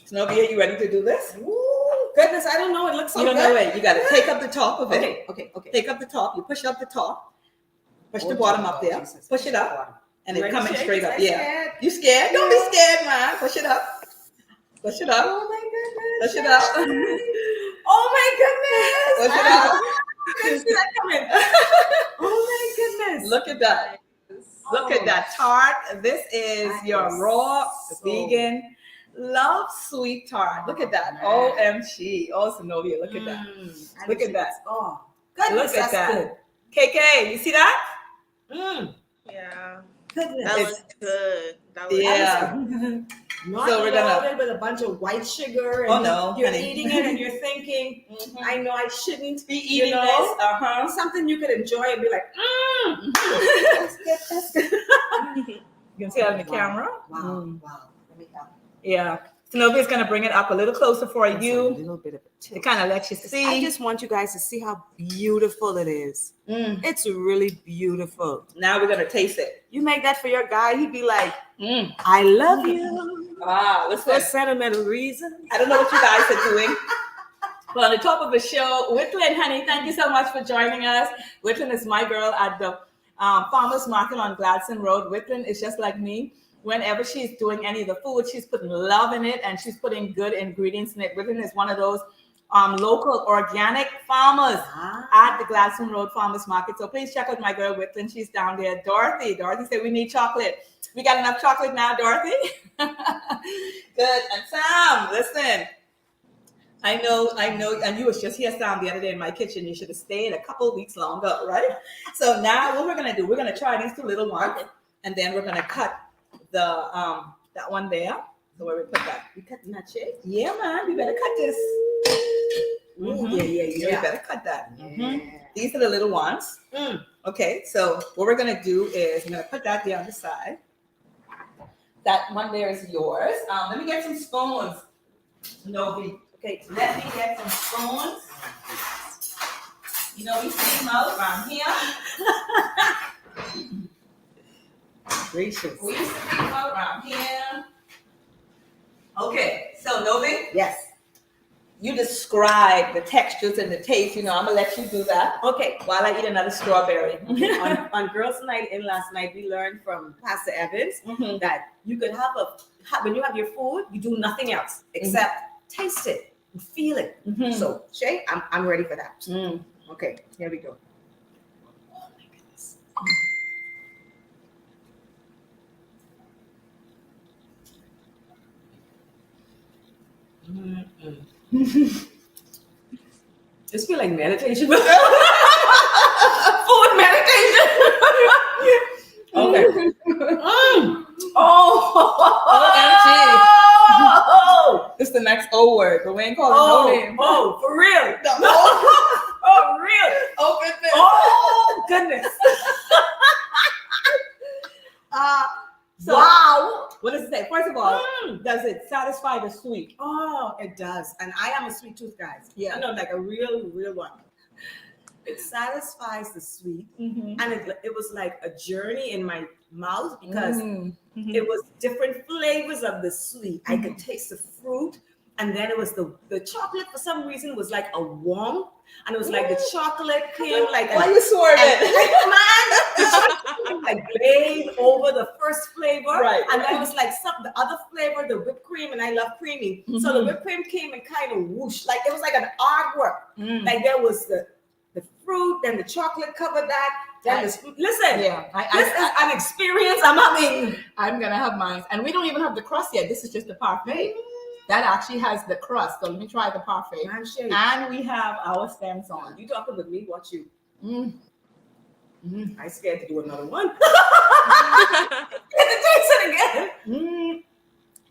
Synovia, you ready to do this? Ooh, goodness, I don't know. It looks so You don't good. know it. You gotta take up the top of it. Okay. Take up the top. You push up the top. Push the Oh, bottom up there. Jesus. Push it up. And it's Ready, coming Shay? straight up. I'm Yeah. scared. You scared? Don't be scared, man. Push it up. Push it up. Oh my goodness. Push it up. Oh my goodness. Push it up. I didn't see that coming. Oh my goodness. Look at that. Look at that tart. This is That your is raw so- vegan love sweet tart. Look at that. Oh, man. OMG. Oh, Synovia, look at that. I Look didn't at see that. Oh, goodness, Look at that's that. KK, you see that? good. Yeah, Goodness. that It's- was good. That was Yeah. Not So we're gonna- loaded with a bunch of white sugar. And Oh, no, you're honey. eating it and you're thinking, Mhm. I know I shouldn't Be eating you know, this. Uh-huh. something you could enjoy and be like, That's good. That's good. You can see that on the Wow. camera. wow, Mm. wow. Let me help. Yeah. Synovia's gonna bring it up a little closer for Just a you little bit of a to tilt. kind of let you see. I just want you guys to see how beautiful it is. Mm. It's really beautiful. Now we're gonna taste it. You make that for your guy, he'd be like, Mm. I love you Ah, for listen. sentimental reasons. I don't know what you guys are doing. But on the top of the show, Whitland, honey, thank you so much for joining us. Whitland is my girl at the Farmers Market on Gladstone Road. Whitland is just like me. Whenever she's doing any of the food, she's putting love in it and she's putting good ingredients in it. Whitland is one of those local organic farmers at the Gladstone Road Farmers Market. So please check out my girl Whitland. She's down there. Dorothy said we need chocolate. We got enough chocolate now, Dorothy? Good. And Sam, listen. I know, and you was just here, Sam, the other day in my kitchen. You should have stayed a couple of weeks longer, right? So now what we're gonna do, we're gonna try these two little ones, and then we're gonna cut the that one there. So where we put that? You cut that shape? Yeah, man, we better cut this. Ooh, Mhm. yeah. We better cut that. Yeah. Mhm. These are the little ones. Okay, so what we're gonna do is I'm gonna put that there on the side. That one there is yours. Let me get some spoons. No, okay, let me get some spoons. You know, we see them out around here. Gracious. We used to see them out around here. Okay, so Novi, Yes. you describe the textures and the taste. You know, I'm gonna let you do that Okay. while I eat another strawberry. on Girls Night in last night, we learned from Pastor Evans Mhm. that you could when you have your food, you do nothing else except taste it and feel it. Mhm. So, Shay, I'm ready for that. Mm. Okay, here we go. Oh my goodness. This feel like meditation. Food meditation. Okay. Oh, It's the next O word, but we ain't calling no name. oh, for real. No. Oh, real. Oh, goodness. Oh, goodness. So, Wow. What does it say? First of all, Mm. does it satisfy the sweet? Oh, it does. And I am a sweet tooth, guys. Yeah. I know, like a real one. It satisfies the sweet. Mm-hmm. And it was like a journey in my mouth because Mm. it was different flavors of the sweet. I could taste the fruit. And then it was the chocolate for some reason was like a warm. And it was like the chocolate came like Why you swerving? like glazed over the first flavor. Right, And then right. it was like the other flavor, the whipped cream, and I love creamy. So the Mhm. whipped cream came and kind of whoosh. Like it was like an artwork. Mm. Like there was the fruit, then the chocolate covered that. Then listen, Yeah, this is an experience I'm having. I'm gonna have mine, and we don't even have the crust yet. This is just the parfait. That actually has the crust. So let me try the parfait, Man, Shay, and we have our stems on. you talking with me? Watch you. Mm. Mm. I scared to do another one. Get to taste it again. Mm.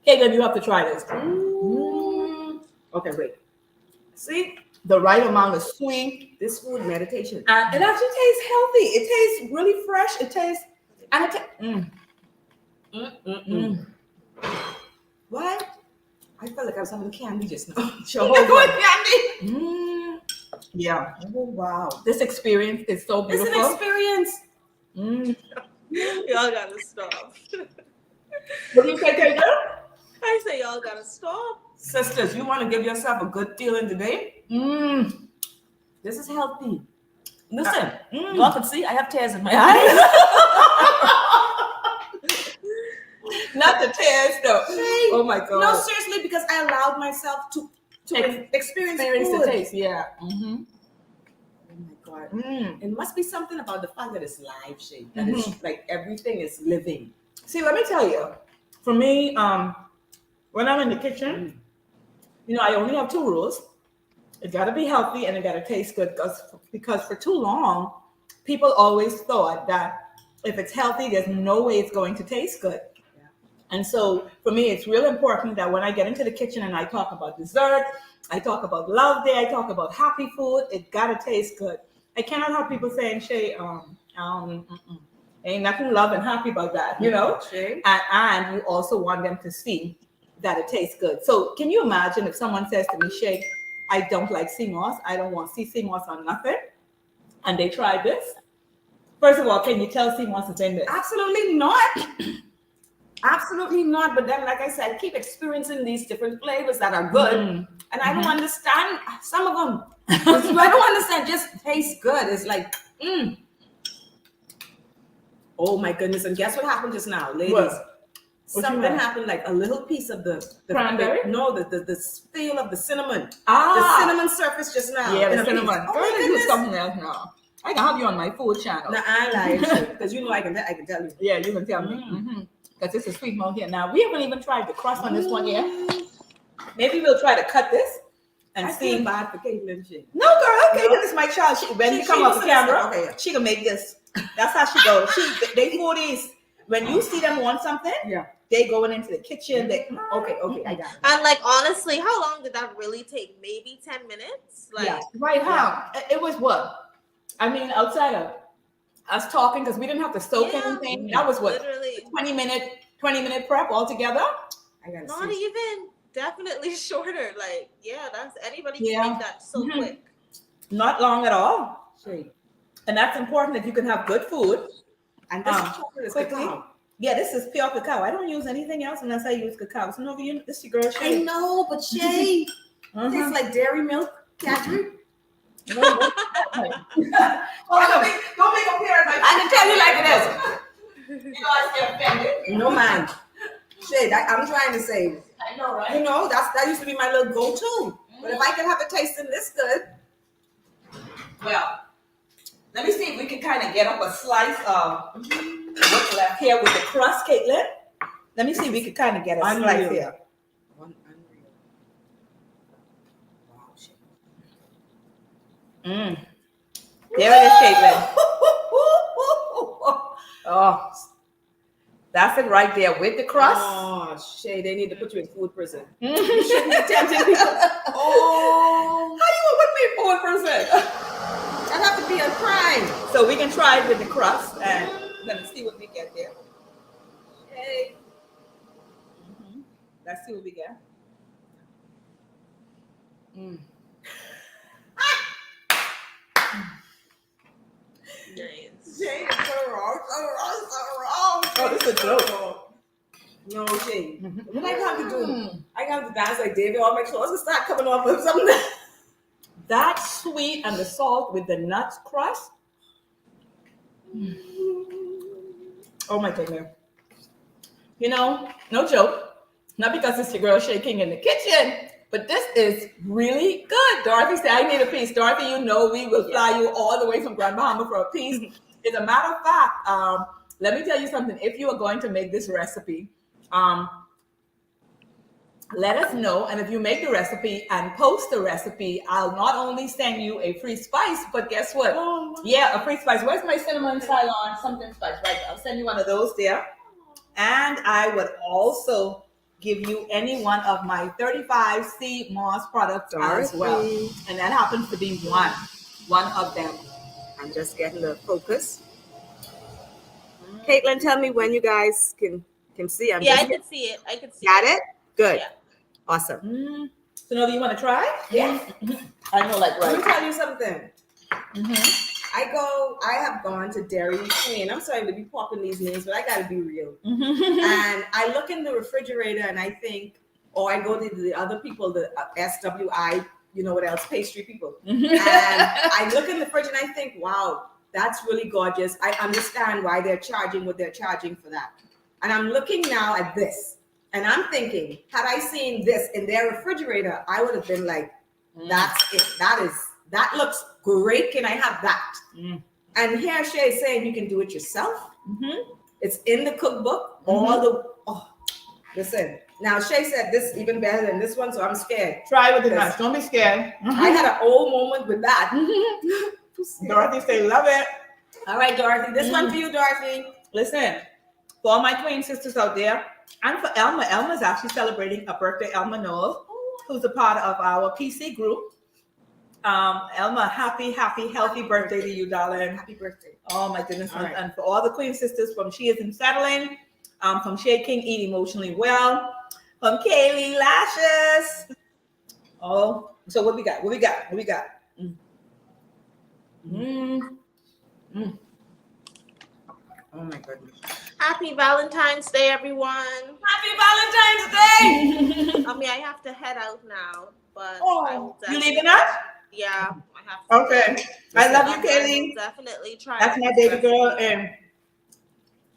Caleb, you have to try this. Mm. Okay, wait. See, The right amount of sweet, this food meditation. and it actually tastes healthy. It tastes really fresh. It tastes, and it. What? I felt like I was having candy just now. Jehovah. Good candy. Mm. Yeah. Oh, wow. This experience is so It's beautiful. an experience. Mm. Y'all gotta stop. What do you say, Taylor? I say y'all gotta stop. Sisters, you want to give yourself a good feeling today? Mm. This is healthy. Listen, Mm. y'all can see I have tears in my eyes. Not the tears, though. Hey, Oh my God. no, seriously, because I allowed myself to experience Experience food. the taste, yeah. Mm-hmm. Oh my God. Mm. It must be something about the fact that it's live shape. That it's like everything is living. See, let me tell you. For me, when I'm in the kitchen, you know, I only have two rules. It got to be healthy and it got to taste good because for too long, people always thought that if it's healthy, there's no way it's going to taste good. Yeah. And so for me, it's real important that when I get into the kitchen and I talk about dessert, I talk about love day, I talk about happy food, it got to taste good. I cannot have people saying, Shay, ain't nothing love and happy about that, you know? Shay. And you also want them to see that it tastes good. So can you imagine if someone says to me, Shay, I don't like sea moss. I don't want sea moss on nothing. And they try this. First of all, can you tell sea moss is in this? Absolutely not. Absolutely not. But then, like I said, I keep experiencing these different flavors that are good. And I don't understand some of them. I don't understand. Just tastes good. It's like, oh my goodness. And guess what happened just now, ladies? What you Something have? happened, like a little piece of the Cranberry? the feel of the cinnamon. The Ah, cinnamon surface just now. yeah, in the a piece. cinnamon. Oh Girl, my let's do goodness. something else now. I can have you on my food channel. Nah, I lie, because you know I can tell you. Yeah, you can tell me. Because it's a sweet mode here. Now, we haven't even tried the crust on this one yet. Maybe we'll try to cut this and I see. feel bad for Caitlin. No, girl, Caitlin is my child. When you come she off the listen to camera, stuff. Okay, yeah. she can make this. That's how she goes. They foodies. When you see them want something, Yeah. they going into the kitchen. They Okay, I got it. And like honestly, how long did that really take? Maybe 10 minutes? Like yeah, right, huh? It was what? I mean, outside of us talking, because we didn't have to soak Yeah. anything. That was what? literally 20-minute prep altogether. I got not it. even definitely shorter. Like, yeah, that's anybody Yeah. can make that so Mhm. quick. Not long at all. Shay. And that's important if you can have good food. And this chocolate is Quickly. cacao. Yeah, this is pure cacao. I don't use anything else unless I use cacao. So no, this is your girl I Shay. know, but Shay, tastes like dairy milk, Catherine. Don't make a parent. I can tell you like it is. You know I get offended. No man. Shay, I'm trying to say, I know, right? you know, that used to be my little go-to. But if I can have it tasting this good, Well, let me see if we can kind of get up a slice of what's left here with the crust, Caitlin. Let me see if we can kind of get a slice Unreal. here. unreal. Wow, Shay. There it is, Caitlin. Oh, that's it right there with the crust. Oh, Shay, they need to put you in food prison. You shouldn't be tempting people. Oh, how you want me 4%? that'd have to be a crime. So we can try it with the crust and let's see what we get there. Hey. Let's see what we get. Nice. Shay, so wrong. Oh, this is a joke. No, Shay. What I got to do? I got to dance like David. All my clothes will start coming off of something. That sweet and the salt with the nuts crust. Oh my goodness. You know, no joke. Not because it's your girl shaking in the kitchen, but this is really good. Dorothy said, I need a piece. Dorothy, you know we will fly you all the way from Grand Bahama for a piece. As a matter of fact, let me tell you something. If you are going to make this recipe, let us know. And if you make the recipe and post the recipe, I'll not only send you a free spice, but guess what? Yeah, a free spice. Where's my cinnamon Ceylon something spice? Right, I'll send you one of those there. And I would also give you any one of my 35 sea moss products as well. And that happens to be one of them. I'm just getting the focus. Caitlin, tell me when you guys can see. Yeah, I could see it. I could see Got it? Good. Yeah. Awesome. So now you want to try? Yes. I know, like Let me right. tell you something. I have gone to Dairy Queen. I'm sorry to be popping these names, but I gotta be real. And I look in the refrigerator and I think, or I go to the other people, the SWI, you know what else, pastry people. And I look in the fridge and I think, wow, that's really gorgeous. I understand why they're charging what they're charging for that. And I'm looking now at this and I'm thinking, had I seen this in their refrigerator, I would have been like, that's it. That looks great. Can I have that? And here Shay is saying you can do it yourself. It's in the cookbook. Listen. Now Shay said this even better than this one, so I'm scared. Try with the nuts. Don't be scared. I had an old moment with that. Dorothy say, love it. All right, Dorothy. This one for you, Dorothy. Listen, for all my queen sisters out there, and for Elma. Elma's actually celebrating a birthday. Elma Knowles, who's a part of our PC group. Elma, happy, healthy birthday to you, darling. Happy birthday. Oh my goodness. All right. And for all the queen sisters from She Isn't Settling, from Shea King, Eat Emotionally Well, from Kaylee Lashes. Oh, so what we got? Oh my goodness. Happy Valentine's Day, everyone. Happy Valentine's Day. I mean, I have to head out now, but I will You definitely- leaving us? Yeah, I have to. Okay. I love you, I will Kaylee. definitely try. That's my baby girl in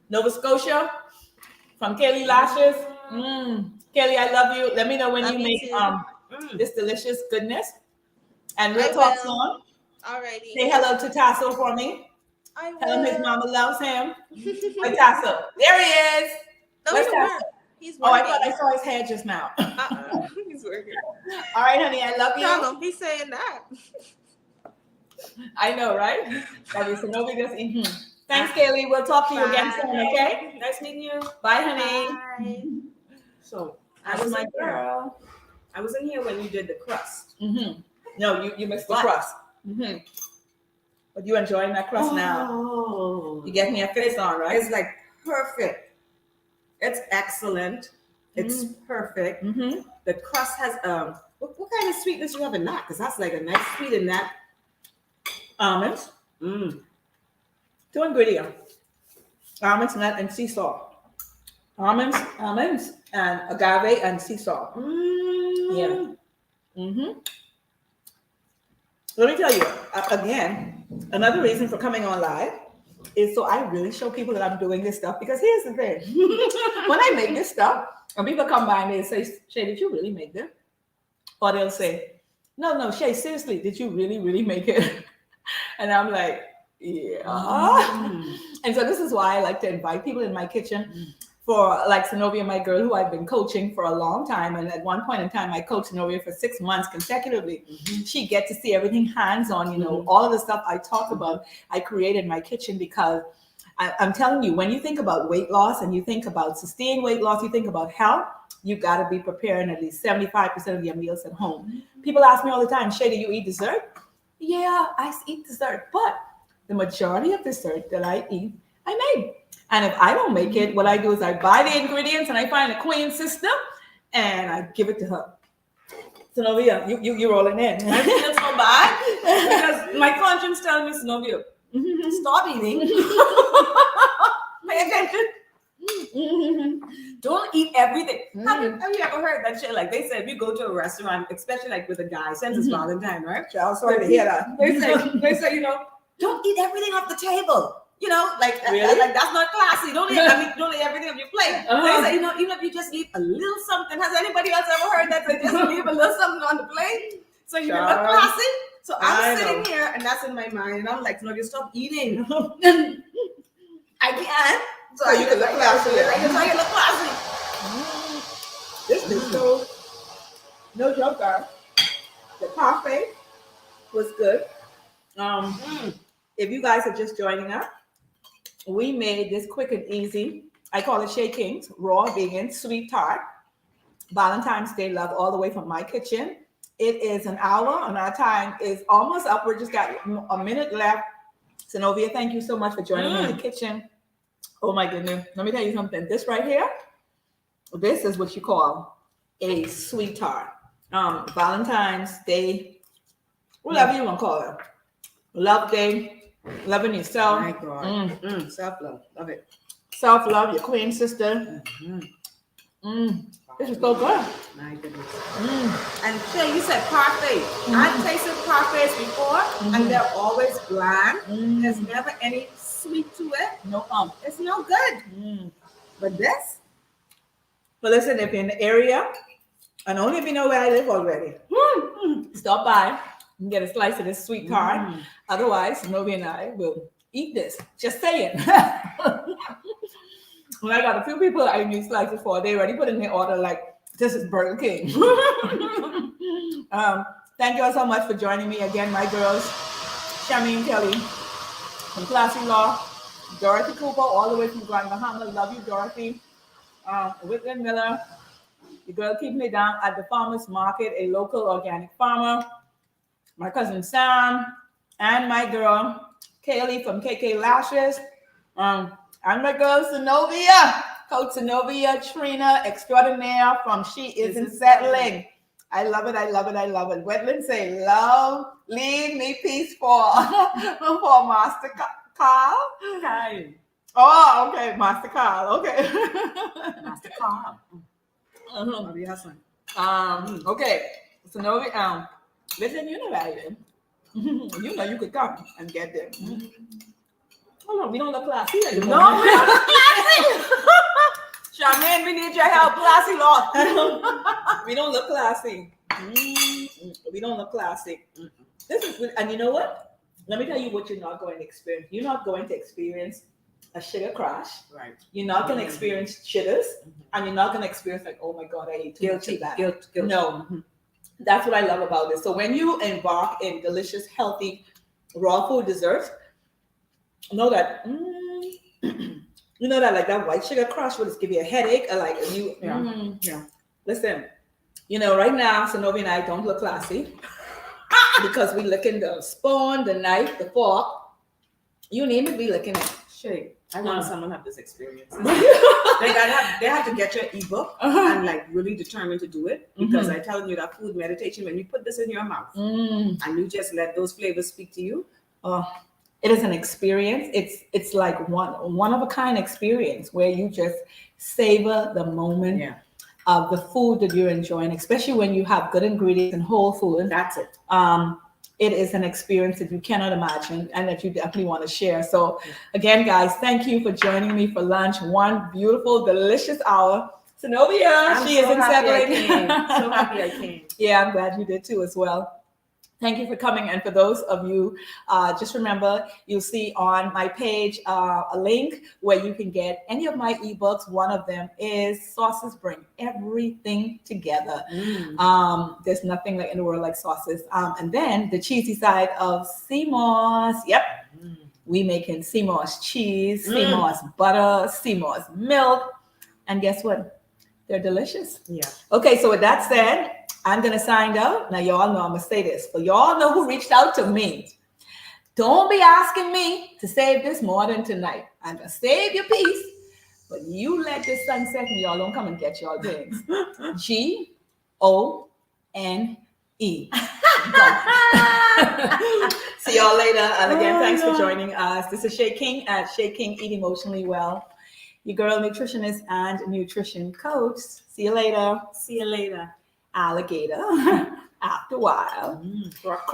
Nova Scotia from Kaylee Lashes. Kelly, I love you. Let me know when Love you you make too. this delicious goodness. And I we'll talk will. soon. Alrighty. Say hello to Tasso for me. I will. Tell him his mama loves him. Wait, Tasso. There he is. No, Where's he's Tasso? not. He's Oh, I working. thought I saw his head just now. He's working. All right, honey, I love you. Don't be saying that. I know, right? Love you. So nobody just Thanks, Kaylee. We'll talk to you again soon, okay? Nice meeting you. Bye, honey. Bye. So That was my girl. I wasn't here when you did the crust. No, you missed the What? crust. But you enjoying that crust now? Oh, You get me a fix on, right? it's like perfect. It's excellent. It's perfect. The crust has what kind of sweetness you have in that? Because that's like a nice sweet in that. Almonds. 2 ingredients: almonds, nut, and sea salt. Almonds, and agave and sea salt. Yeah. Let me tell you again. Another reason for coming on live is so I really show people that I'm doing this stuff. Because here's the thing: when I make this stuff, and people come by me and say, "Shay, did you really make this?" Or they'll say, "No, Shay, seriously, did you really make it?" And I'm like, yeah. And so this is why I like to invite people in my kitchen for like Zenobia, my girl, who I've been coaching for a long time. And at one point in time, I coached Zenobia for 6 months consecutively. She gets to see everything hands-on, all of the stuff I talk about, I created in my kitchen because I'm telling you, when you think about weight loss and you think about sustained weight loss, you think about health, you got to be preparing at least 75% of your meals at home. People ask me all the time, Shay, do you eat dessert? Yeah, I eat dessert, but the majority of dessert that I eat, I make. And if I don't make it, what I do is I buy the ingredients and I find a queen sister and I give it to her. Zenobia, you rolling in. I feel so bad because my conscience tells me, Zenobia, stop eating. Pay attention. Don't eat everything. Have you ever heard that shit? Like they said, if you go to a restaurant, especially like with a guy, since it's Valentine, right? Child, sorry to hear that. They say, don't eat everything off the table. Like Really? like that's not classy. Don't eat everything on your plate. They say, even if you just leave a little something. Has anybody else ever heard that? They just leave a little something on the plate so you can look classy. So I'm sitting here and that's in my mind, and I'm like, no, you stop eating. I can't. So you can look classy. I can look classy. This is so no joke, girl. The coffee was good. If you guys are just joining us, we made this quick and easy. I call it Shea King's raw vegan SweetTart Valentine's Day love, all the way from my kitchen. It is an hour, and our time is almost up. We're just got a minute left. Zenobia, thank you so much for joining me in the kitchen. Oh my goodness. Let me tell you something. This right here, this is what you call a SweetTart. Valentine's Day, whatever you want to call it. Love Day, loving yourself. My God. Self-love. Love it. Self-love, your queen sister. This is so good. My goodness. And Shay, you said parfait. I've tasted parfaits before, and they're always bland. There's never any sweet to it. No, It's no good. But this? But listen, if you're in the area, and only if you know where I live already, stop by and get a slice of this SweetTart. Otherwise, Novi and I will eat this. Just saying. When I got a few people I need slices for, they already put in their order like, this is Burger King. Thank you all so much for joining me again, my girls. Shameen Kelly from Classy Law, Dorothy Cooper, all the way from Grand Bahama. Love you, Dorothy. Whitland Miller, the girl keeping it down at the farmer's market, a local organic farmer. My cousin Sam, and my girl Kaylee from KK Lashes. And my girl Zenobia, Coach Zenobia Trina Extraordinaire from She Isn't Settling. I love it, I love it, I love it. Wetland say, love, leave me peace for Master Carl. Okay. Oh, okay, Master Carl, okay. Master Carl. Love your husband. Okay, Zenobia, listen, you know that I am. You know you could come and get them. Oh no, we don't look classy anymore. No, we don't look classy. Charmaine, we need your help. Classy Law. We don't look classy. We don't look classy. This is, and you know what? Let me tell you what you're not going to experience. You're not going to experience a sugar crash. Right. You're not going to experience jitters, and you're not going to experience like, oh my God, I ate too much of that. Guilt. No, that's what I love about this. So when you embark in delicious, healthy, raw food desserts, know that you know that like that white sugar crush will just give you a headache or like you listen, you know, right now Sonovi and I don't look classy because we licking the spoon, the knife, the fork, you name it, we licking it. Shay, I want someone to have this experience. They have to get your ebook and like really determined to do it, because I tell you that food meditation, when you put this in your mouth and you just let those flavors speak to you, it is an experience. It's like one of a kind experience where you just savor the moment of the food that you're enjoying, especially when you have good ingredients and whole food. That's it. It is an experience that you cannot imagine and that you definitely want to share. So again, guys, thank you for joining me for lunch. One beautiful, delicious hour. Zenobia, she isn't settling. So happy I came. Yeah, I'm glad you did too as well. Thank you for coming. And for those of you, just remember, you'll see on my page a link where you can get any of my ebooks. One of them is Sauces Bring Everything Together. There's nothing in the world like sauces. And then the cheesy side of CMOS. Yep. We making CMOS cheese, CMOS butter, CMOS milk. And guess what? They're delicious. Yeah. Okay, so with that said, I'm going to sign out. Now, y'all know I'm going to say this, but y'all know who reached out to me. Don't be asking me to save this more than tonight. I'm going to save your peace, but you let this sunset and y'all don't come and get y'all things. Gone. See y'all later. And again, thanks for joining us. This is Shay King at Shay King Eat Emotionally Well, your girl nutritionist and nutrition coach. See you later. See you later. Alligator after a while. Croc.